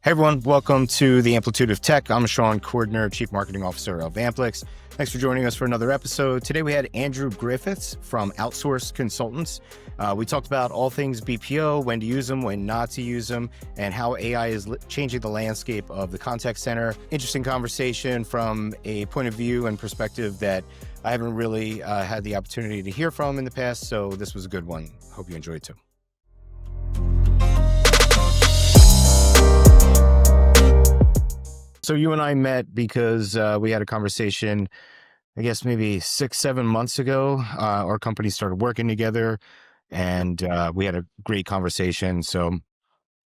Hey everyone, welcome to the Amplitude of Tech. I'm Shawn Cordner, Chief Marketing Officer of Amplix. Thanks for joining us for another episode. Today we had Andrew Griffiths from Outsource Consultants. We talked about all things BPO, when to use them, when not to use them, and how AI is changing the landscape of the contact center. Interesting conversation from a point of view and perspective that I haven't really had the opportunity to hear from in the past, so this was a good one. Hope you enjoyed it too. So you and I met because we had a conversation, I guess maybe 6-7 months ago. Our company started working together and we had a great conversation. So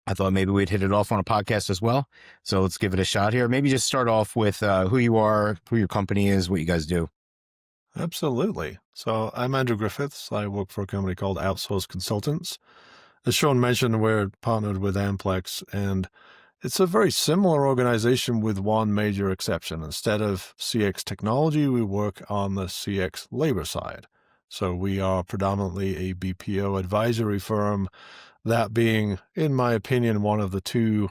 I thought maybe we'd hit it off on a podcast as well. So let's give it a shot here. Maybe just start off with who you are, who your company is, what you guys do. Absolutely. So I'm Andrew Griffiths. I work for a company called Outsource Consultants. As Shawn mentioned, we're partnered with Amplix, and it's a very similar organization with one major exception. Instead of CX technology, we work on the CX labor side. So we are predominantly a BPO advisory firm, that being, in my opinion, one of the two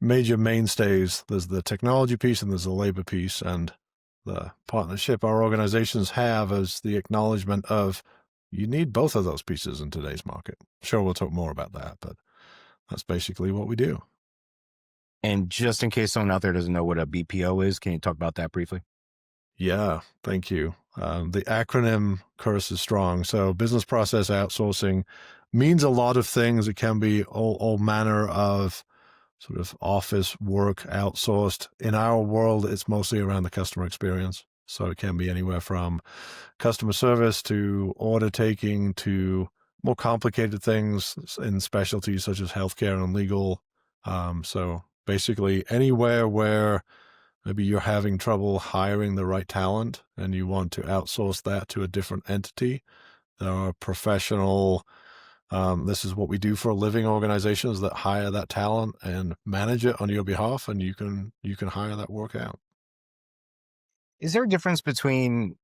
major mainstays. There's the technology piece and there's the labor piece, and the partnership our organizations have is the acknowledgement of you need both of those pieces in today's market. Sure, we'll talk more about that, but that's basically what we do. And just in case someone out there doesn't know what a BPO is, can you talk about that briefly? Yeah, thank you. The acronym curse is strong. So business process outsourcing means a lot of things. It can be all manner of sort of office work outsourced. In our world, it's mostly around the customer experience. So it can be anywhere from customer service to order taking to more complicated things in specialties such as healthcare and legal. So basically anywhere where maybe you're having trouble hiring the right talent and you want to outsource that to a different entity. There are professional, this is what we do for a living, organizations that hire that talent and manage it on your behalf, and you can hire that work out. Is there a difference between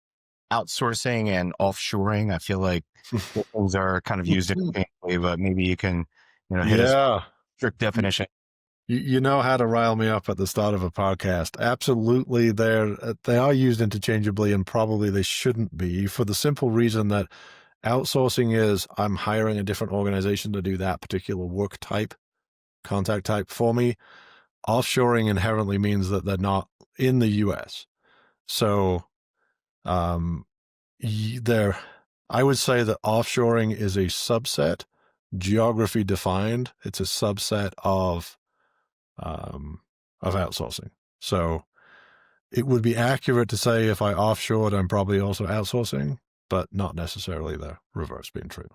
outsourcing and offshoring? I feel like things are kind of used interchangeably, but maybe you can, hit a strict definition. You know how to rile me up at the start of a podcast. Absolutely, they are used interchangeably, and probably they shouldn't be, for the simple reason that outsourcing is I'm hiring a different organization to do that particular work type, contact type for me. Offshoring inherently means that they're not in the U.S. So I would say that offshoring is a subset, geography defined. It's a subset of outsourcing. So it would be accurate to say if I offshored, I'm probably also outsourcing, but not necessarily the reverse being true.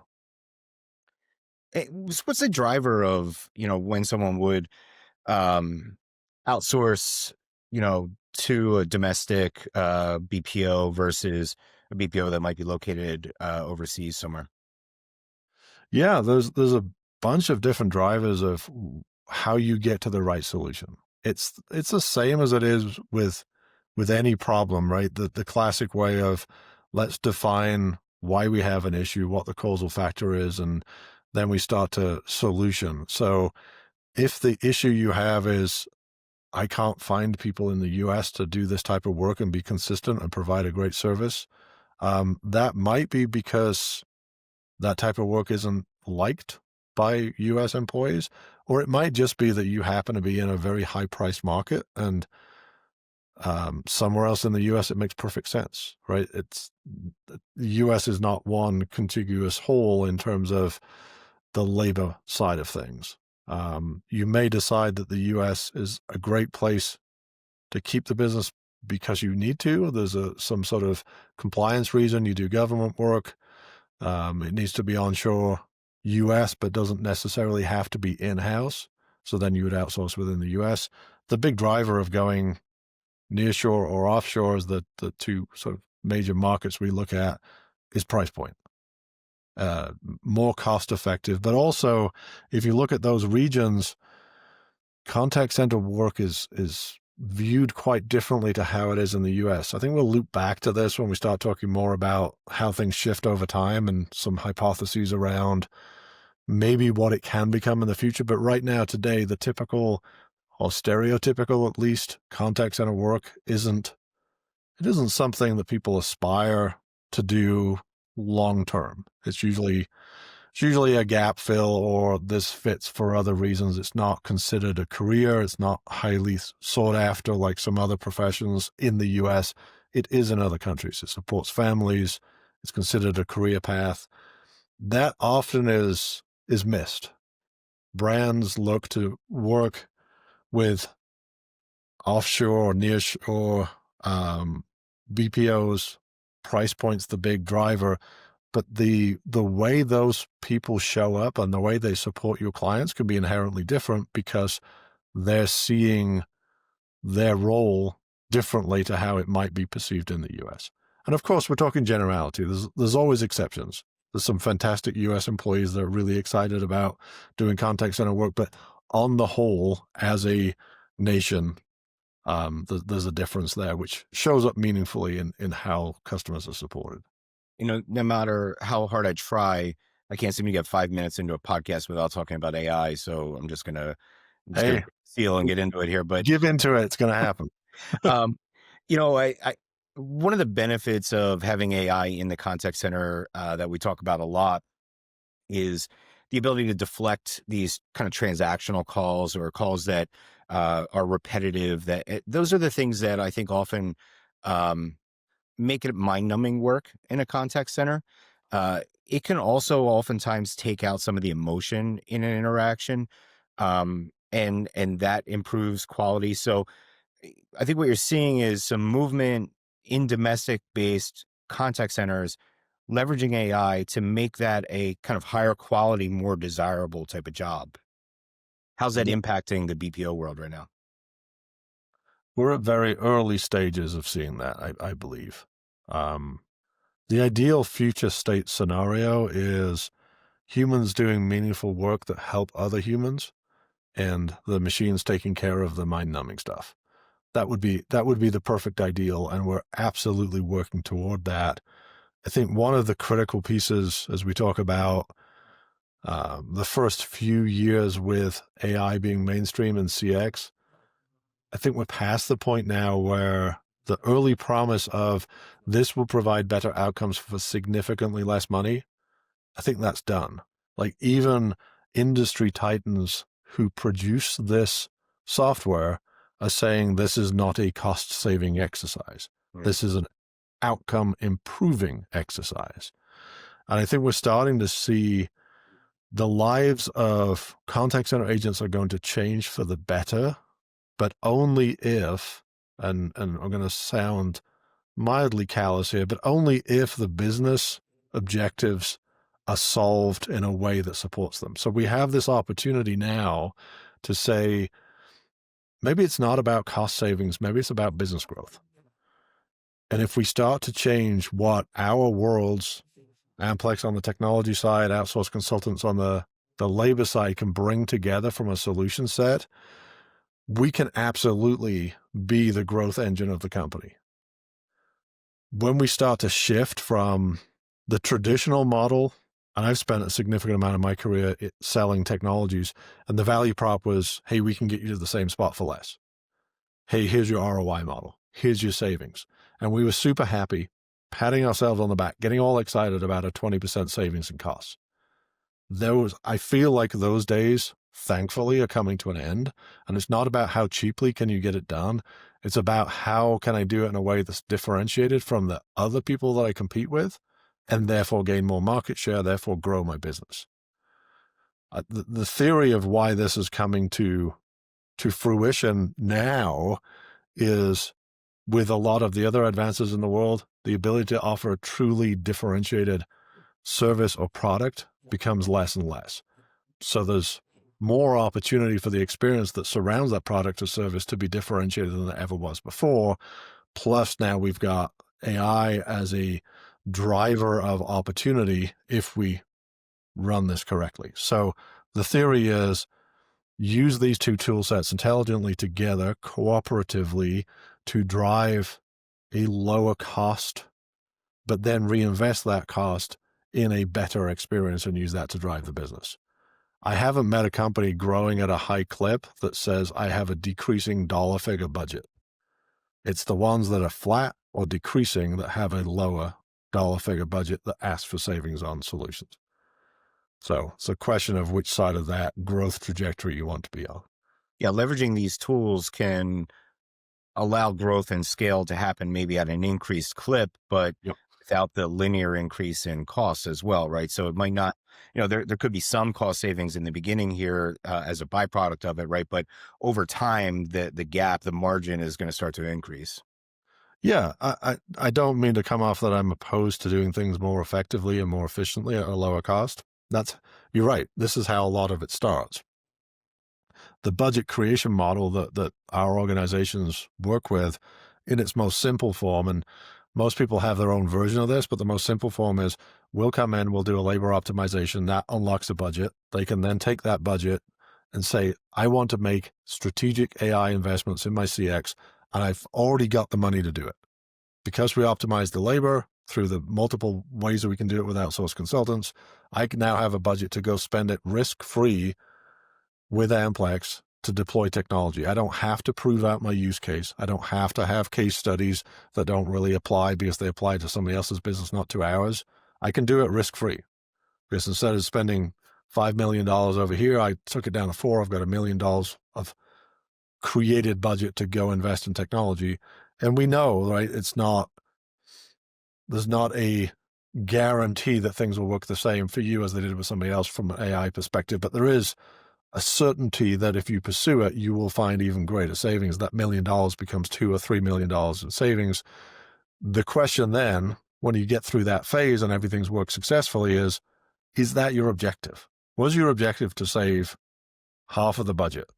What's the driver of, when someone would outsource, to a domestic BPO versus a BPO that might be located overseas somewhere? Yeah, there's a bunch of different drivers of how you get to the right solution. It's the same as it is with any problem, right? The classic way of let's define why we have an issue, what the causal factor is, and then we start to solution. So if the issue you have is I can't find people in the US to do this type of work and be consistent and provide a great service, that might be because that type of work isn't liked by US employees, or it might just be that you happen to be in a very high priced market and somewhere else in the US, it makes perfect sense, right? The US is not one contiguous whole in terms of the labor side of things. You may decide that the US is a great place to keep the business because you need to. There's some sort of compliance reason. You do government work. It needs to be onshore US, but doesn't necessarily have to be in-house. So then you would outsource within the US. The big driver of going nearshore or offshore is the two sort of major markets we look at is price point. More cost effective, but also if you look at those regions, contact center work is viewed quite differently to how it is in the US. I think we'll loop back to this when we start talking more about how things shift over time and some hypotheses around maybe what it can become in the future. But right now, today, the typical or stereotypical at least, contact center work isn't something that people aspire to do long term. It's usually a gap fill, or this fits for other reasons. It's not considered a career. It's not highly sought after like some other professions in the US. It is in other countries. It supports families. It's considered a career path. That often is missed. Brands look to work with offshore or nearshore BPOs. Price point's the big driver, but the way those people show up and the way they support your clients can be inherently different because they're seeing their role differently to how it might be perceived in the US. And of course, we're talking generality. There's always exceptions. There's some fantastic US employees that are really excited about doing contact center work, but on the whole, as a nation, there's a difference there, which shows up meaningfully in how customers are supported. No matter how hard I try, I can't seem to get 5 minutes into a podcast without talking about AI. So I'm just gonna seal and get into it here. But give into it; it's going to happen. I one of the benefits of having AI in the contact center that we talk about a lot is the ability to deflect these kind of transactional calls or calls that are repetitive. Those are the things that I think often make it mind-numbing work in a contact center. It can also oftentimes take out some of the emotion in an interaction, and that improves quality. So I think what you're seeing is some movement in domestic-based contact centers leveraging AI to make that a kind of higher quality, more desirable type of job. How's that impacting the BPO world right now? We're at very early stages of seeing that, I believe. The ideal future state scenario is humans doing meaningful work that help other humans and the machines taking care of the mind-numbing stuff. That would be the perfect ideal, and we're absolutely working toward that. I think one of the critical pieces as we talk about the first few years with AI being mainstream in CX, I think we're past the point now where the early promise of this will provide better outcomes for significantly less money, I think that's done. Like even industry titans who produce this software are saying this is not a cost-saving exercise. Right. This is an outcome-improving exercise. And I think we're starting to see the lives of contact center agents are going to change for the better, but only if, and I'm going to sound mildly callous here, but only if the business objectives are solved in a way that supports them. So we have this opportunity now to say, maybe it's not about cost savings, maybe it's about business growth. And if we start to change what our worlds, Amplix on the technology side, Outsource Consultants on the labor side can bring together from a solution set, we can absolutely be the growth engine of the company. When we start to shift from the traditional model, and I've spent a significant amount of my career selling technologies, and the value prop was, hey, we can get you to the same spot for less. Hey, here's your ROI model. Here's your savings. And we were super happy, patting ourselves on the back, getting all excited about a 20% savings in costs. I feel like those days, thankfully, are coming to an end. And it's not about how cheaply can you get it done. It's about how can I do it in a way that's differentiated from the other people that I compete with, and therefore gain more market share, therefore grow my business. The theory of why this is coming to fruition now is, with a lot of the other advances in the world, the ability to offer a truly differentiated service or product becomes less and less. So there's more opportunity for the experience that surrounds that product or service to be differentiated than there ever was before. Plus now we've got AI as a driver of opportunity if we run this correctly. So the theory is, use these two tool sets intelligently together, cooperatively, to drive a lower cost, but then reinvest that cost in a better experience and use that to drive the business. I haven't met a company growing at a high clip that says I have a decreasing dollar figure budget. It's the ones that are flat or decreasing that have a lower dollar figure budget that ask for savings on solutions. So it's a question of which side of that growth trajectory you want to be on. Yeah, leveraging these tools can allow growth and scale to happen maybe at an increased clip, but Yep. without the linear increase in costs as well, right? So it might not, there could be some cost savings in the beginning here as a byproduct of it, right? But over time, the gap, the margin is going to start to increase. Yeah, I don't mean to come off that I'm opposed to doing things more effectively and more efficiently at a lower cost. You're right. This is how a lot of it starts. The budget creation model that our organizations work with in its most simple form, and most people have their own version of this, but the most simple form is we'll come in, we'll do a labor optimization that unlocks a budget. They can then take that budget and say, I want to make strategic AI investments in my CX, and I've already got the money to do it. Because we optimize the labor through the multiple ways that we can do it with outsource consultants, I can now have a budget to go spend it risk-free with Amplix to deploy technology. I don't have to prove out my use case. I don't have to have case studies that don't really apply because they apply to somebody else's business, not to ours. I can do it risk-free because instead of spending $5 million over here, I took it down to $4 million. I've got $1 million of created budget to go invest in technology. And we know, right, there's not a guarantee that things will work the same for you as they did with somebody else from an AI perspective, but there is a certainty that if you pursue it, you will find even greater savings. That $1 million becomes $2 or $3 million in savings. The question then, when you get through that phase and everything's worked successfully, is that your objective? Was your objective to save half of the budget?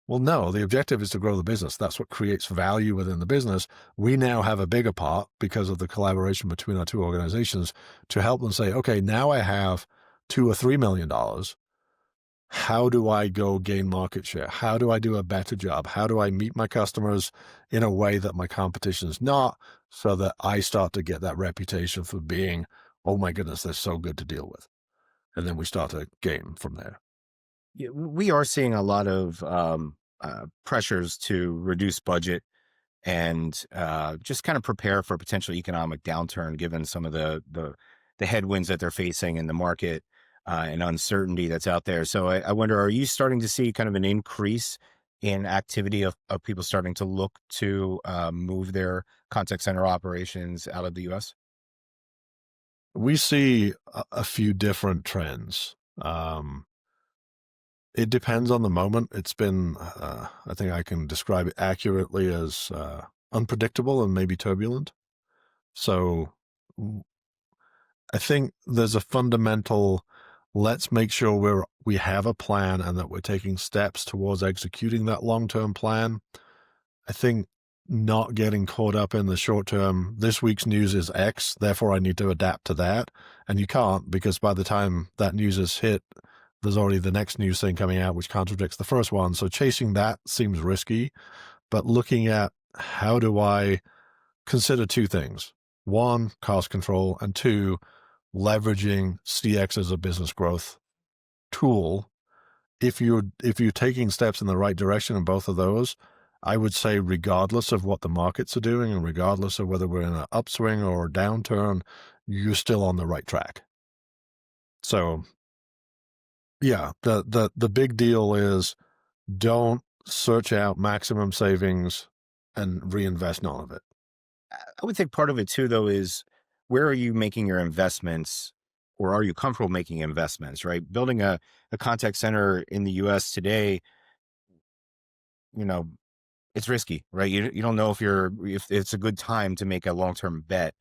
Well, no, the objective is to grow the business. That's what creates value within the business. We now have a bigger part because of the collaboration between our two organizations to help them say, okay, now I have $2 or $3 million. How do I go gain market share? How do I do a better job? How do I meet my customers in a way that my competition is not, so that I start to get that reputation for being, oh my goodness, they're so good to deal with. And then we start to gain from there. Yeah, we are seeing a lot of pressures to reduce budget and just kind of prepare for a potential economic downturn, given some of the headwinds that they're facing in the market and uncertainty that's out there. So I wonder, are you starting to see kind of an increase in activity of people starting to look to move their contact center operations out of the U.S.? We see a few different trends. It depends on the moment. It's been, I think I can describe it accurately as unpredictable and maybe turbulent. So I think there's a fundamental, let's make sure we have a plan and that we're taking steps towards executing that long-term plan. I think not getting caught up in the short term, this week's news is X, therefore I need to adapt to that. And you can't, because by the time that news is hit, there's already the next news thing coming out which contradicts the first one. So chasing that seems risky, but looking at how do I consider two things: one, cost control, and two, leveraging CX as a business growth tool. If you're taking steps in the right direction in both of those, I would say regardless of what the markets are doing and regardless of whether we're in an upswing or a downturn, you're still on the right track. So yeah, the big deal is don't search out maximum savings and reinvest none of it. I would think part of it too, though, is where are you making your investments, or are you comfortable making investments, right? Building a contact center in the US today, you know, it's risky, right? You don't know if it's a good time to make a long-term bet,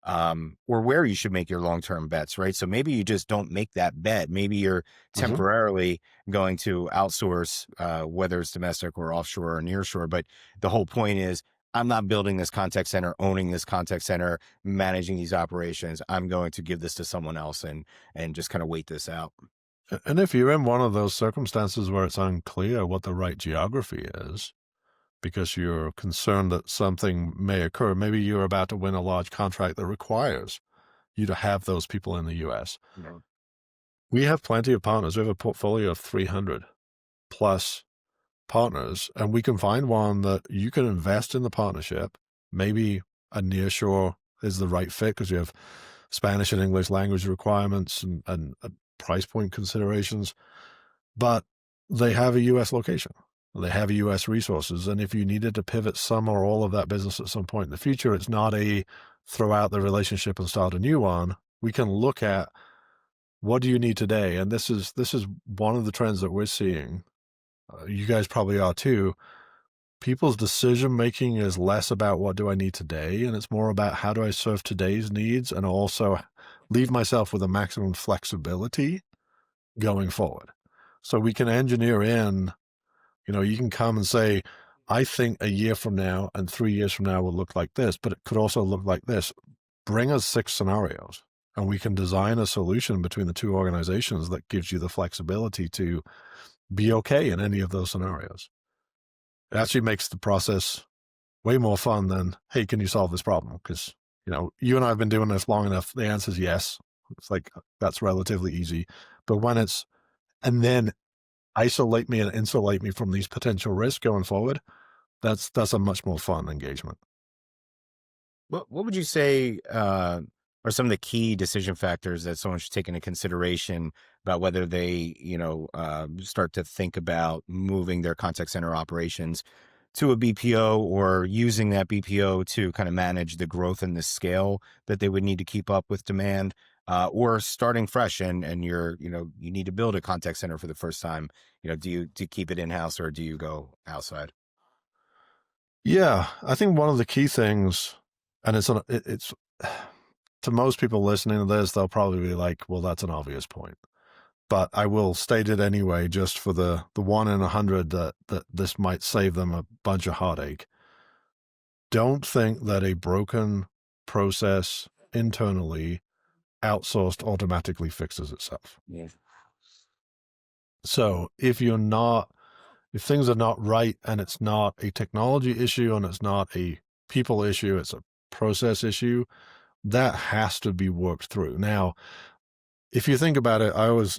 or where you should make your long-term bets, right? So maybe you just don't make that bet. Maybe you're temporarily going to outsource, whether it's domestic or offshore or nearshore. But the whole point is, I'm not building this contact center, owning this contact center, managing these operations. I'm going to give this to someone else and just kind of wait this out. And if you're in one of those circumstances where it's unclear what the right geography is, because you're concerned that something may occur, maybe you're about to win a large contract that requires you to have those people in the U.S. We have plenty of partners. We have a portfolio of 300 plus partners, and we can find one that you can invest in the partnership. Maybe a nearshore is the right fit because you have Spanish and English language requirements and price point considerations, but they have a U.S. location. They have U.S. resources. And if you needed to pivot some or all of that business at some point in the future, it's not a throw out the relationship and start a new one. We can look at what do you need today? And this is one of the trends that we're seeing. You guys probably are too. People's decision making is less about what do I need today, and it's more about how do I serve today's needs and also leave myself with a maximum flexibility going forward. So we can engineer in, you can come and say, I think a year from now and 3 years from now will look like this, but it could also look like this. Bring us 6 scenarios and we can design a solution between the two organizations that gives you the flexibility to be okay in any of those scenarios. It actually makes the process way more fun than, hey, can you solve this problem? Because, you and I have been doing this long enough. The answer is yes. It's like, that's relatively easy. But when it's, and then isolate me and insulate me from these potential risks going forward, that's a much more fun engagement. What would you say are some of the key decision factors that someone should take into consideration about whether they, start to think about moving their contact center operations to a BPO or using that BPO to kind of manage the growth and the scale that they would need to keep up with demand, or starting fresh and you're, you need to build a contact center for the first time. Do you keep it in-house or do you go outside? Yeah, I think one of the key things, and it's to most people listening to this, they'll probably be like, well, that's an obvious point. But I will state it anyway, just for the 1 in 100 that this might save them a bunch of heartache. Don't think that a broken process internally outsourced automatically fixes itself. Yes. So if things are not right and it's not a technology issue and it's not a people issue, it's a process issue, that has to be worked through. Now, if you think about it, I always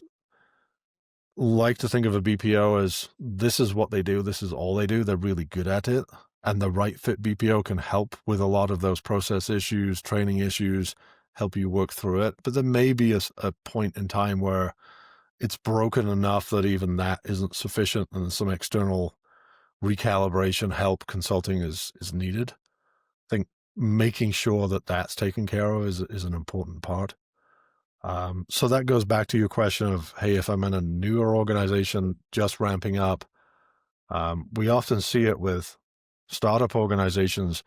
like to think of a BPO as this is what they do. This is all they do. They're really good at it. And the right fit BPO can help with a lot of those process issues, training issues, help you work through it. But there may be a point in time where it's broken enough that even that isn't sufficient and some external recalibration, help, consulting is needed. I think making sure that that's taken care of is an important part. So that goes back to your question of, hey, if I'm in a newer organization just ramping up, we often see it with startup organizations.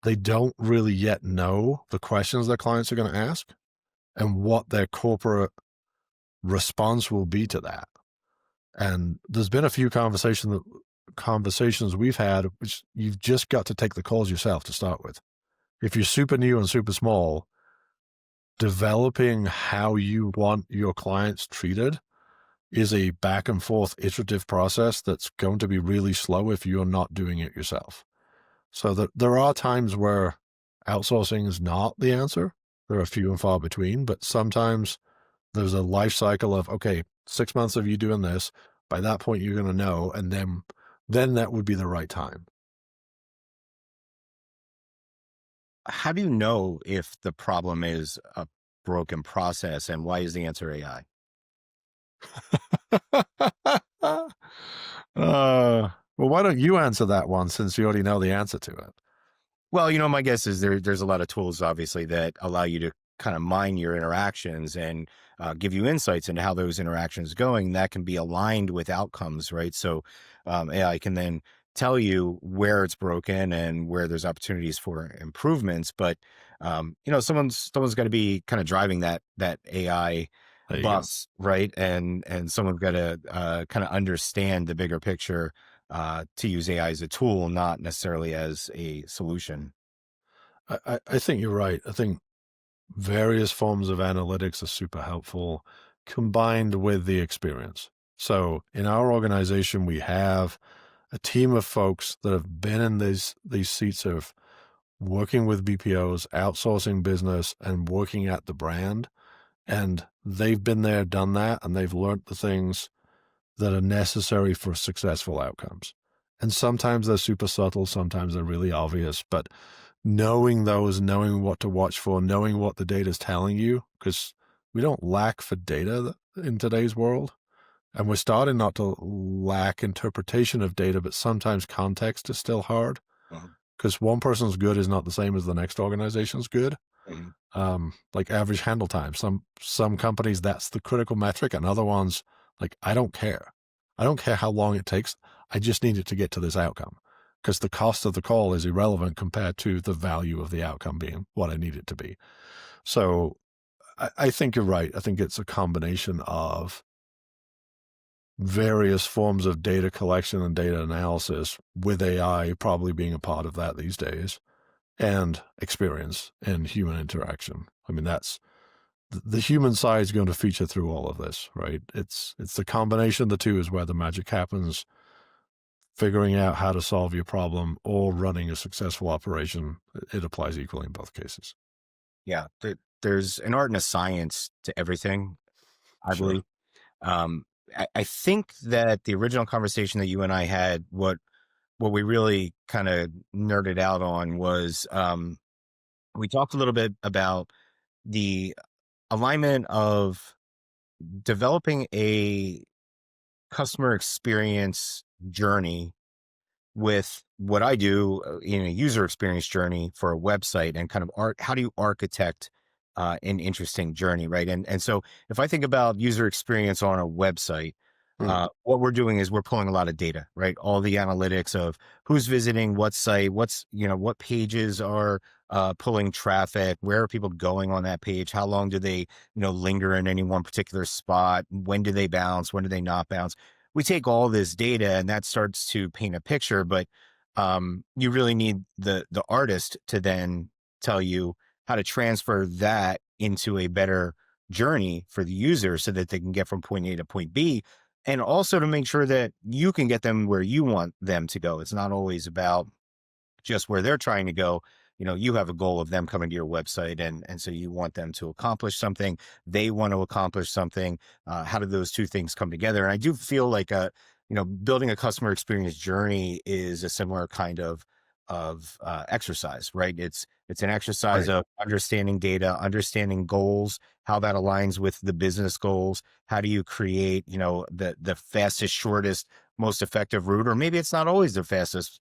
They don't really yet know the questions their clients are going to ask and what their corporate response will be to that. And there's been a few conversations we've had, which you've just got to take the calls yourself to start with. If you're super new and super small, developing how you want your clients treated is a back and forth iterative process that's going to be really slow if you're not doing it yourself. So that there are times where outsourcing is not the answer. There are few and far between, but sometimes there's a life cycle of, okay, 6 months of you doing this, by that point you're going to know, and then that would be the right time. How do you know if the problem is a broken process, and why is the answer AI? Well, why don't you answer that one since you already know the answer to it? Well, my guess is there's a lot of tools, obviously, that allow you to kind of mine your interactions and give you insights into how those interactions are going. That can be aligned with outcomes, right? So AI can then tell you where it's broken and where there's opportunities for improvements. But someone's got to be kind of driving that AI bus, right? And someone's got to kind of understand the bigger picture to use AI as a tool, not necessarily as a solution. I think you're right. I think various forms of analytics are super helpful combined with the experience. So in our organization, we have a team of folks that have been in these seats of working with BPOs, outsourcing business, and working at the brand. And they've been there, done that, and they've learned the things that are necessary for successful outcomes. And sometimes they're super subtle, sometimes they're really obvious, but knowing those, knowing what to watch for, knowing what the data is telling you, because we don't lack for data in today's world. And we're starting not to lack interpretation of data, but sometimes context is still hard because one person's good is not the same as the next organization's good. Like average handle time. Some companies, that's the critical metric, and other ones, like, I don't care. I don't care how long it takes. I just need it to get to this outcome because the cost of the call is irrelevant compared to the value of the outcome being what I need it to be. So I think you're right. I think it's a combination of various forms of data collection and data analysis, with AI probably being a part of that these days, and experience and human interaction. I mean, that's the human side is going to feature through all of this, right? It's the combination of the two is where the magic happens. Figuring out how to solve your problem or running a successful operation, it applies equally in both cases. Yeah, there's an art and a science to everything, I Sure. believe. I think that the original conversation that you and I had, what we really kind of nerded out on was we talked a little bit about the alignment of developing a customer experience journey with what I do in a user experience journey for a website, and kind of how do you architect an interesting journey, right? And so if I think about user experience on a website, what we're doing is we're pulling a lot of data, right? All the analytics of who's visiting what site, what pages are pulling traffic, where are people going on that page, how long do they, linger in any one particular spot, when do they bounce, when do they not bounce. We take all this data and that starts to paint a picture, but you really need the artist to then tell you how to transfer that into a better journey for the user so that they can get from point A to point B, and also to make sure that you can get them where you want them to go. It's not always about just where they're trying to go. You have a goal of them coming to your website, and so you want them to accomplish something. They want to accomplish something. How do those two things come together? And I do feel like building a customer experience journey is a similar kind of exercise, right? It's an exercise Right. of understanding data, understanding goals, how that aligns with the business goals. How do you create, the fastest, shortest, most effective route? Or maybe it's not always the fastest,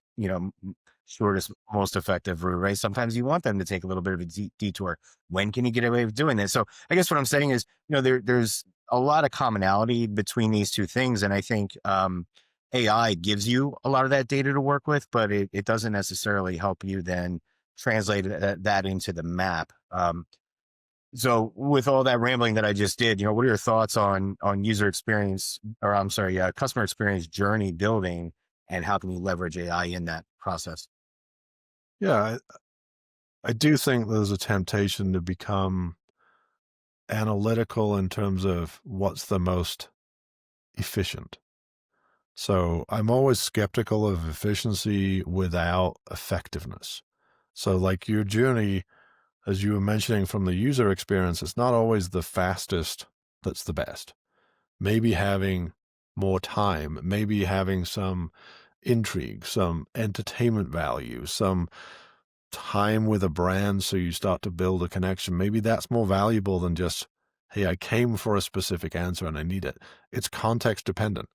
shortest, most effective route, right? Sometimes you want them to take a little bit of a detour. When can you get away with doing this? So I guess what I'm saying is, there's a lot of commonality between these two things. And I think AI gives you a lot of that data to work with, but it doesn't necessarily help you then translate that into the map. So with all that rambling that I just did, what are your thoughts on user experience, or I'm sorry, customer experience journey building, and how can you leverage AI in that process? Yeah, I do think there's a temptation to become analytical in terms of what's the most efficient. So I'm always skeptical of efficiency without effectiveness. So, like your journey, as you were mentioning from the user experience, it's not always the fastest that's the best. Maybe having more time, maybe having some intrigue, some entertainment value, some time with a brand so you start to build a connection. Maybe that's more valuable than just, hey, I came for a specific answer and I need it. It's context dependent.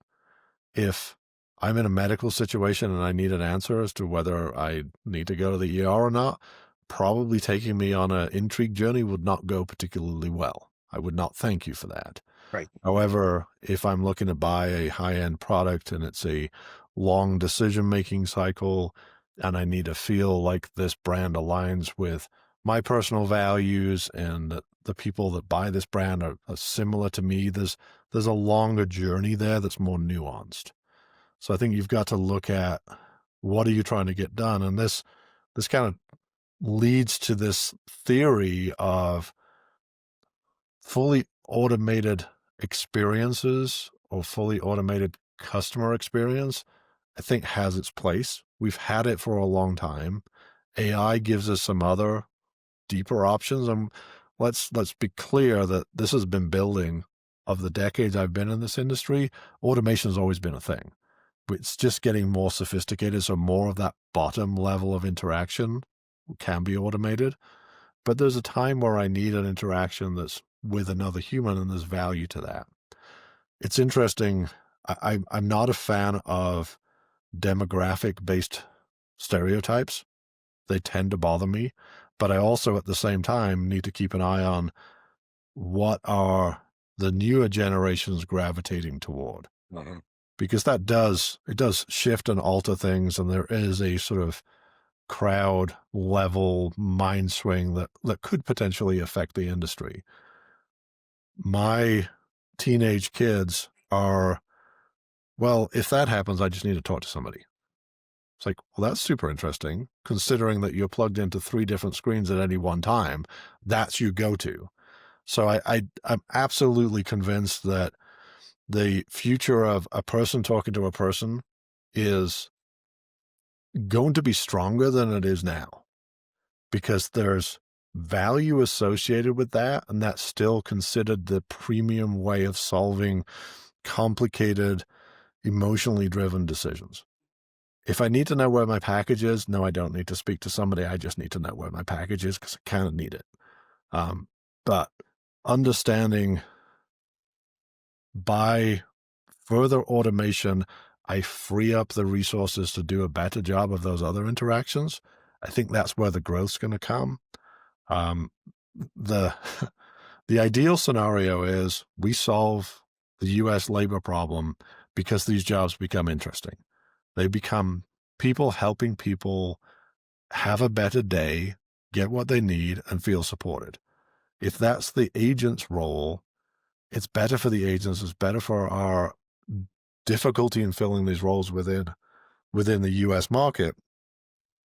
If I'm in a medical situation and I need an answer as to whether I need to go to the ER or not, probably taking me on an intrigue journey would not go particularly well. I would not thank you for that. Right. However, if I'm looking to buy a high-end product and it's a long decision-making cycle and I need to feel like this brand aligns with my personal values and that the people that buy this brand are similar to me, there's a longer journey there that's more nuanced. So I think you've got to look at what are you trying to get done? And this kind of leads to this theory of fully automated experiences or fully automated customer experience. I think has its place. We've had it for a long time. AI gives us some other deeper options. And let's be clear that this has been building of the decades I've been in this industry. Automation has always been a thing. It's just getting more sophisticated, so more of that bottom level of interaction can be automated. But there's a time where I need an interaction that's with another human, and there's value to that. It's interesting. I'm not a fan of demographic-based stereotypes. They tend to bother me. But I also, at the same time, need to keep an eye on what are the newer generations gravitating toward. Mhm. Because it does shift and alter things, and there is a sort of crowd level mind swing that could potentially affect the industry. My teenage kids are, well, if that happens, I just need to talk to somebody. It's like, well, that's super interesting, considering that you're plugged into 3 different screens at any one time. That's your go-to. So I'm absolutely convinced that the future of a person talking to a person is going to be stronger than it is now, because there's value associated with that, and that's still considered the premium way of solving complicated, emotionally driven decisions. If I need to know where my package is, no, I don't need to speak to somebody. I just need to know where my package is because I kind of need it. But understanding by further automation, I free up the resources to do a better job of those other interactions. I think that's where the growth's going to come. The the ideal scenario is we solve the U.S. labor problem because these jobs become interesting. They become people helping people have a better day, get what they need, and feel supported. If that's the agent's role, it's better for the agents. It's better for our difficulty in filling these roles within the U.S. market.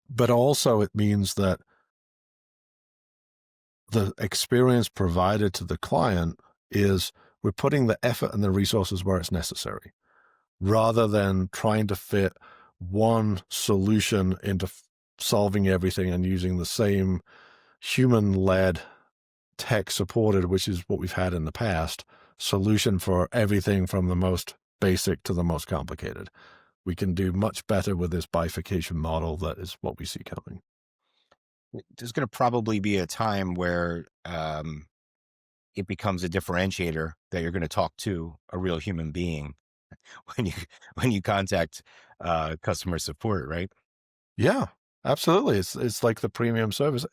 But also it means that the experience provided to the client is we're putting the effort and the resources where it's necessary, rather than trying to fit one solution into solving everything and using the same human-led, tech-supported, which is what we've had in the past, solution for everything from the most basic to the most complicated. We can do much better with this bifurcation model. That is what we see coming. There's going to probably be a time where it becomes a differentiator that you're going to talk to a real human being when you contact customer support, right? Yeah, absolutely. It's like the premium service.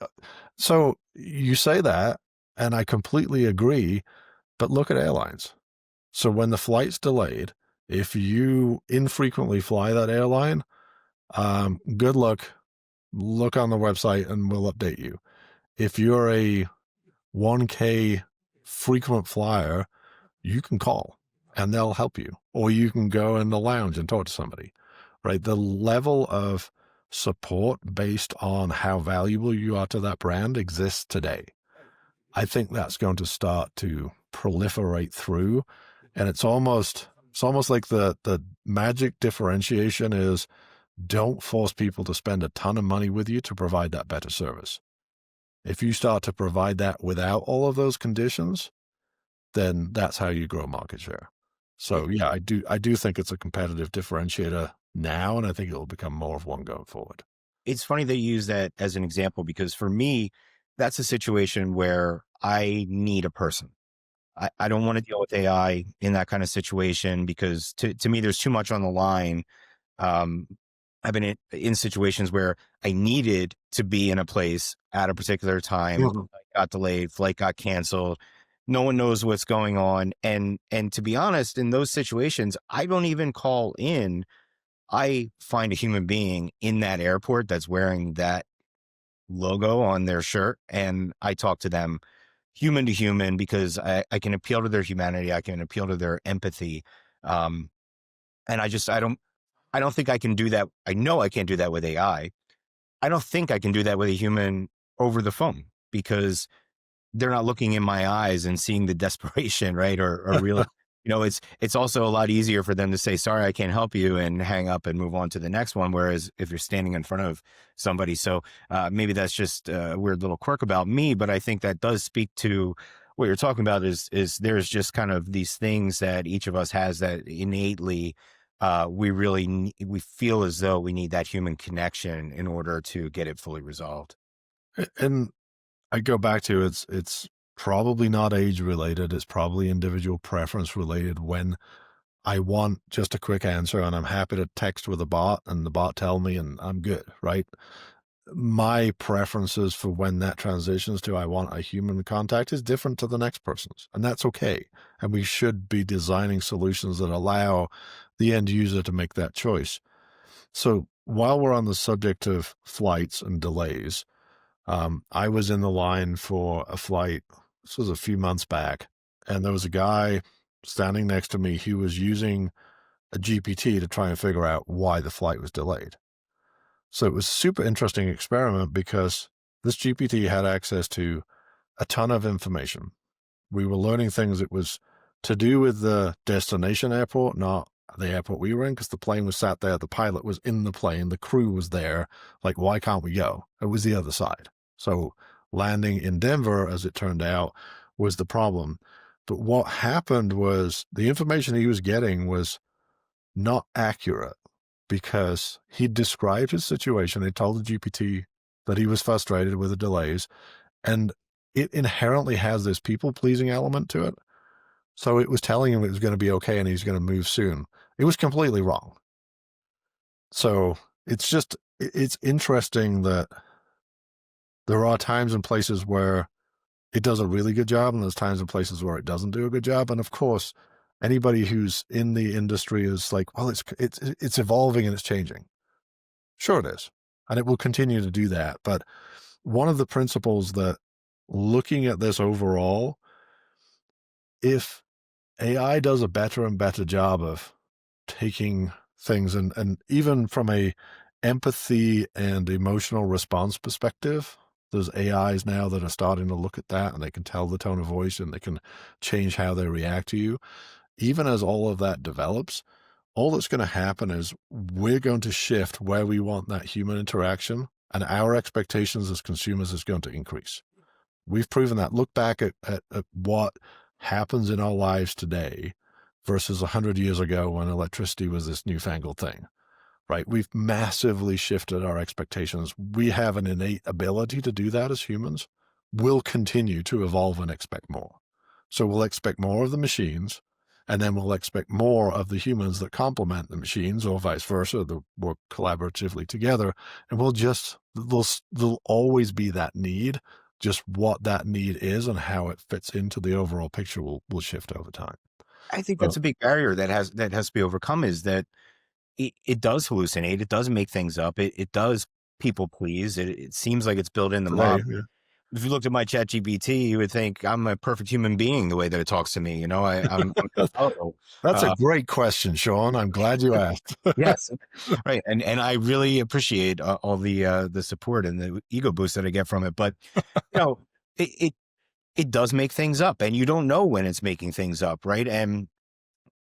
So you say that, and I completely agree, but look at airlines. So when the flight's delayed, if you infrequently fly that airline, good luck. Look on the website and we'll update you. If you're a 1K frequent flyer, you can call and they'll help you, or you can go in the lounge and talk to somebody, right? The level of support based on how valuable you are to that brand exists today. I think that's going to start to proliferate through, and it's almost like the magic differentiation is don't force people to spend a ton of money with you to provide that better service. If you start to provide that without all of those conditions, then that's how you grow market share. So yeah, I do think it's a competitive differentiator now, and I think it will become more of one going forward. It's funny that you use that as an example, because for me, that's a situation where I need a person. I don't want to deal with AI in that kind of situation, because to me, there's too much on the line. I've been in situations where I needed to be in a place at a particular time. Yeah. Flight got delayed, flight got canceled. No one knows what's going on. And to be honest, in those situations, I don't even call in. I find a human being in that airport that's wearing that logo on their shirt, and I talk to them human to human, because I can appeal to their humanity. I can appeal to their empathy. And I don't think I can do that. I know I can't do that with AI. I don't think I can do that with a human over the phone, because they're not looking in my eyes and seeing the desperation, right? Or really It's also a lot easier for them to say, sorry, I can't help you, and hang up and move on to the next one. Whereas if you're standing in front of somebody, so maybe that's just a weird little quirk about me, but I think that does speak to what you're talking about is there's just kind of these things that each of us has that innately we feel as though we need that human connection in order to get it fully resolved. And I go back to it's probably not age related. It's probably individual preference related. When I want just a quick answer and I'm happy to text with a bot and the bot tell me and I'm good, right? My preferences for when that transitions to I want a human contact is different to the next person's, and that's okay. And we should be designing solutions that allow the end user to make that choice. So while we're on the subject of flights and delays, I was in the line for a flight. This was a few months back, and there was a guy standing next to me who was using a GPT to try and figure out why the flight was delayed. So it was a super interesting experiment because this GPT had access to a ton of information. We were learning things that was to do with the destination airport, not the airport we were in, because the plane was sat there, the pilot was in the plane, the crew was there. Like, why can't we go? It was the other side. So landing in Denver, as it turned out, was the problem. But what happened was the information he was getting was not accurate because he described his situation. He told the GPT that he was frustrated with the delays, and it inherently has this people-pleasing element to it. So it was telling him it was going to be okay and he's going to move soon. It was completely wrong. So it's interesting that there are times and places where it does a really good job, and there's times and places where it doesn't do a good job. And of course, anybody who's in the industry is like, well, it's evolving and it's changing. Sure it is. And it will continue to do that. But one of the principles that looking at this overall, if AI does a better and better job of taking things and even from a empathy and emotional response perspective, there's AIs now that are starting to look at that, and they can tell the tone of voice and they can change how they react to you. Even as all of that develops, all that's going to happen is we're going to shift where we want that human interaction, and our expectations as consumers is going to increase. We've proven that. Look back at what happens in our lives today versus 100 years ago when electricity was this newfangled thing, right? We've massively shifted our expectations. We have an innate ability to do that as humans. We'll continue to evolve and expect more. So we'll expect more of the machines, and then we'll expect more of the humans that complement the machines, or vice versa, that work collaboratively together. And there'll always be that need. Just what that need is and how it fits into the overall picture will shift over time. I think that's a big barrier that has to be overcome, is that it does hallucinate. It does make things up. It does people please. It seems like it's built in the mob. Yeah. If you looked at my chat GPT, you would think I'm a perfect human being the way that it talks to me. I'm That's a great question, Shawn. I'm glad you asked. Yes. Right. And I really appreciate all the support and the ego boost that I get from it. But, it does make things up, and you don't know when it's making things up. Right. And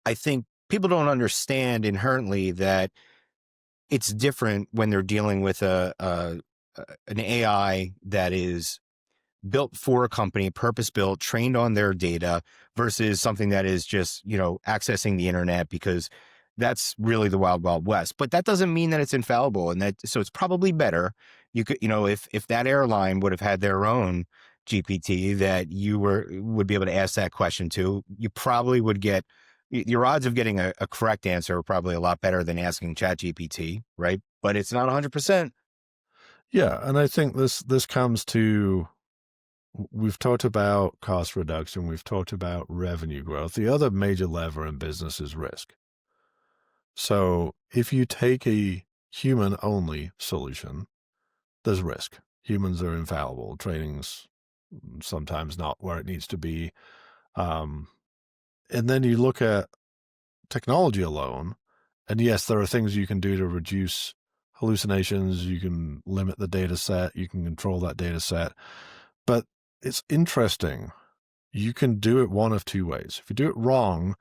I think people don't understand inherently that it's different when they're dealing with an AI that is built for a company, purpose built, trained on their data, versus something that is just, accessing the internet, because that's really the wild, wild west. But that doesn't mean that it's infallible. So it's probably better. You could, if that airline would have had their own GPT that you would be able to ask that question to, you probably would get, your odds of getting a correct answer are probably a lot better than asking ChatGPT, right? But it's not 100%. Yeah. And I think this comes to, we've talked about cost reduction. We've talked about revenue growth. The other major lever in business is risk. So if you take a human-only solution, there's risk. Humans are infallible. Training's sometimes not where it needs to be. And then you look at technology alone, and yes, there are things you can do to reduce hallucinations. You can limit the data set. You can control that data set. But it's interesting. You can do it one of two ways. If you do it wrong,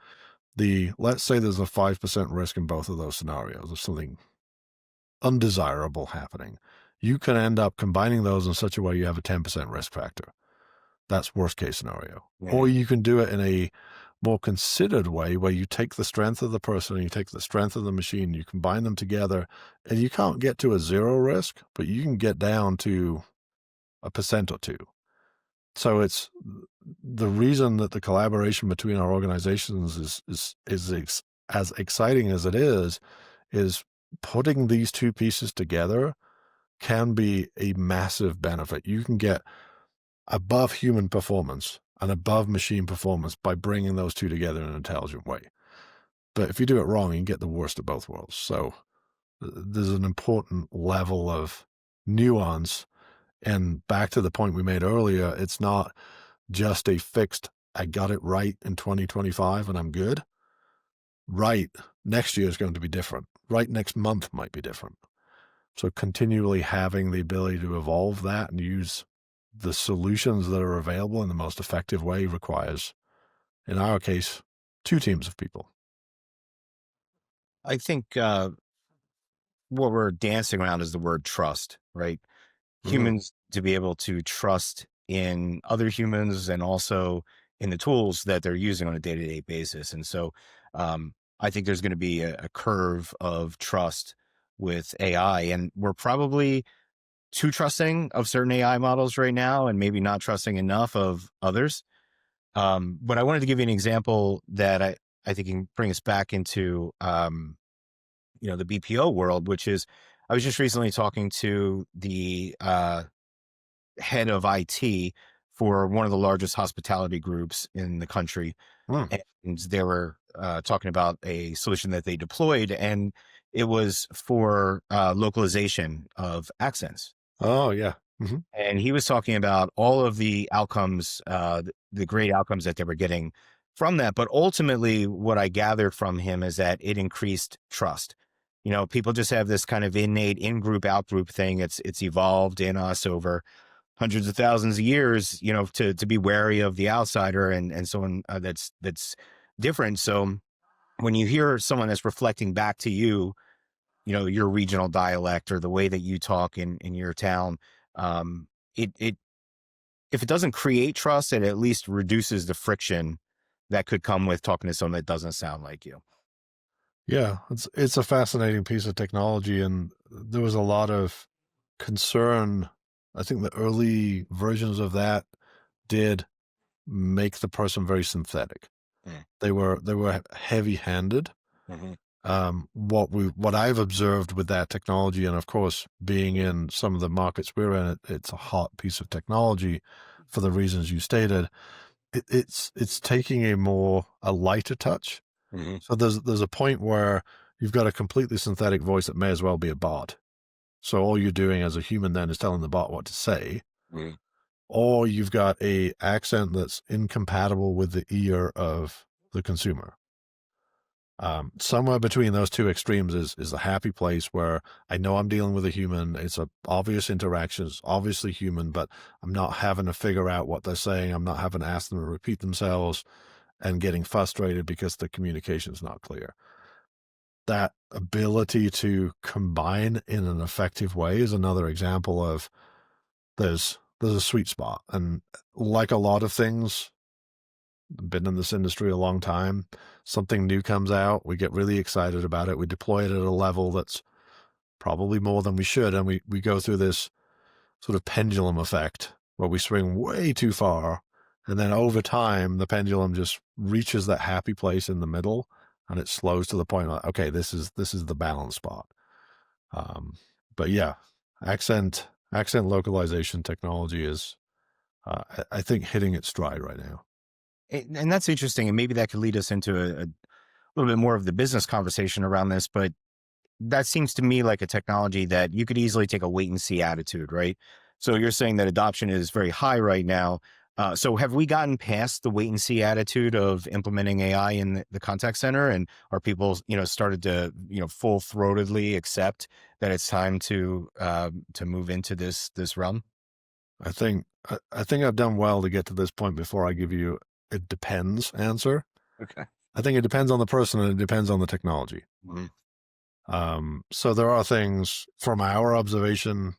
let's say there's a 5% risk in both of those scenarios of something undesirable happening. You can end up combining those in such a way you have a 10% risk factor. That's worst case scenario. Or you can do it in a more considered way where you take the strength of the person and you take the strength of the machine, you combine them together, and you can't get to a zero risk, but you can get down to a percent or two. So it's the reason that the collaboration between our organizations is as exciting as it is putting these two pieces together can be a massive benefit. You can get above human performance and above machine performance by bringing those two together in an intelligent way. But if you do it wrong, you can get the worst of both worlds. So there's an important level of nuance. And back to the point we made earlier, it's not just a fixed, I got it right in 2025 and I'm good. Right next year is going to be different. Right next month might be different. So continually having the ability to evolve that and use the solutions that are available in the most effective way requires, in our case, two teams of people. I think what we're dancing around is the word trust, right? Humans to be able to trust in other humans and also in the tools that they're using on a day-to-day basis. And so I think there's going to be a curve of trust with AI, and we're probably too trusting of certain AI models right now and maybe not trusting enough of others. But I wanted to give you an example that I think can bring us back into the BPO world, which is I was just recently talking to the head of IT for one of the largest hospitality groups in the country. And they were talking about a solution that they deployed, and it was for localization of accents. Oh, yeah. And he was talking about all of the outcomes, the great outcomes that they were getting from that. But ultimately, what I gathered from him is that it increased trust. People just have this kind of innate in-group, out-group thing. It's evolved in us over hundreds of thousands of years, to be wary of the outsider and someone that's different. So when you hear someone that's reflecting back to you, your regional dialect or the way that you talk in your town, it if it doesn't create trust, it at least reduces the friction that could come with talking to someone that doesn't sound like you. Yeah, it's a fascinating piece of technology, and there was a lot of concern. I think the early versions of that did make the person very synthetic. They were heavy-handed. What I've observed with that technology, and of course, being in some of the markets we're in, it's a hot piece of technology for the reasons you stated. It's taking a lighter touch. So there's a point where you've got a completely synthetic voice that may as well be a bot. So all you're doing as a human then is telling the bot what to say. Or you've got a accent that's incompatible with the ear of the consumer. Somewhere between those two extremes is the happy place where I know I'm dealing with a human. It's a obvious interaction. It's obviously human, but I'm not having to figure out what they're saying. I'm not having to ask them to repeat themselves and getting frustrated because the communication is not clear. That ability to combine in an effective way is another example of there's a sweet spot. And like a lot of things, been in this industry a long time, something new comes out, we get really excited about it, we deploy it at a level that's probably more than we should, and we go through this sort of pendulum effect where we swing way too far, and then over time the pendulum just reaches that happy place in the middle, and it slows to the point like, okay, this is the balance spot. But yeah, accent localization technology is I think hitting its stride right now. And that's interesting. And maybe that could lead us into a little bit more of the business conversation around this, but that seems to me like a technology that you could easily take a wait and see attitude, right? So you're saying that adoption is very high right now. So have we gotten past the wait and see attitude of implementing AI in the contact center, and are people, started to, full throatedly accept that it's time to move into this realm? I think I've done well to get to this point before I give you a depends answer. Okay. I think it depends on the person and it depends on the technology. So there are things from our observation,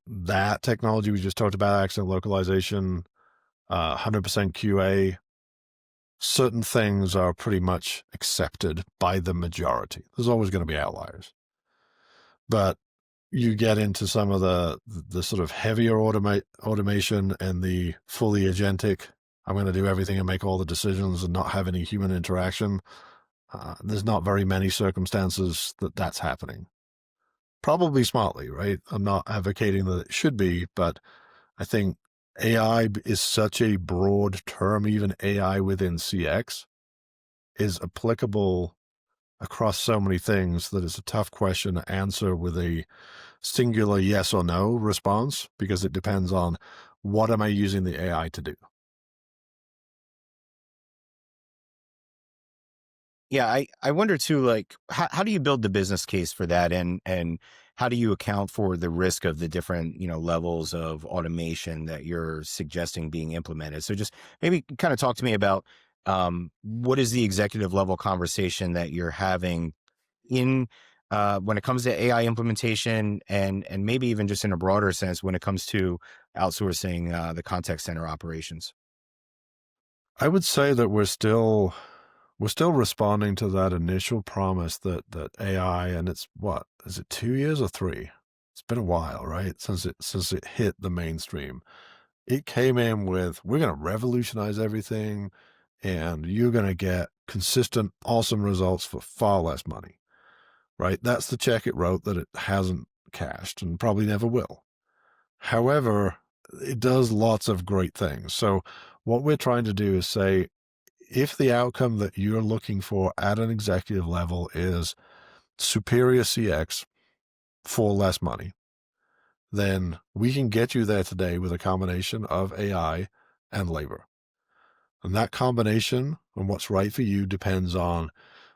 that technology we just talked about, accident localization, 100% QA, certain things are pretty much accepted by the majority. There's always going to be outliers. But you get into some of the sort of heavier automation and the fully agentic, I'm going to do everything and make all the decisions and not have any human interaction. There's not very many circumstances that that's happening. Probably smartly, right? I'm not advocating that it should be, but I think AI is such a broad term. Even AI within CX is applicable across so many things that it's a tough question to answer with a singular yes or no response, because it depends on what am I using the AI to do. Yeah, I wonder too, like, how do you build the business case for that? And how do you account for the risk of the different, levels of automation that you're suggesting being implemented? So just maybe kind of talk to me about what is the executive level conversation that you're having in when it comes to AI implementation, and maybe even just in a broader sense when it comes to outsourcing the contact center operations. I would say that we're still responding to that initial promise that AI, and it's what is it, 2 years or 3? It's been a while, right? Since it hit the mainstream. It came in with, we're going to revolutionize everything and you're going to get consistent, awesome results for far less money, right? That's the check it wrote that it hasn't cashed and probably never will. However, it does lots of great things. So what we're trying to do is say, if the outcome that you're looking for at an executive level is superior CX for less money, then we can get you there today with a combination of AI and labor. And that combination and what's right for you depends on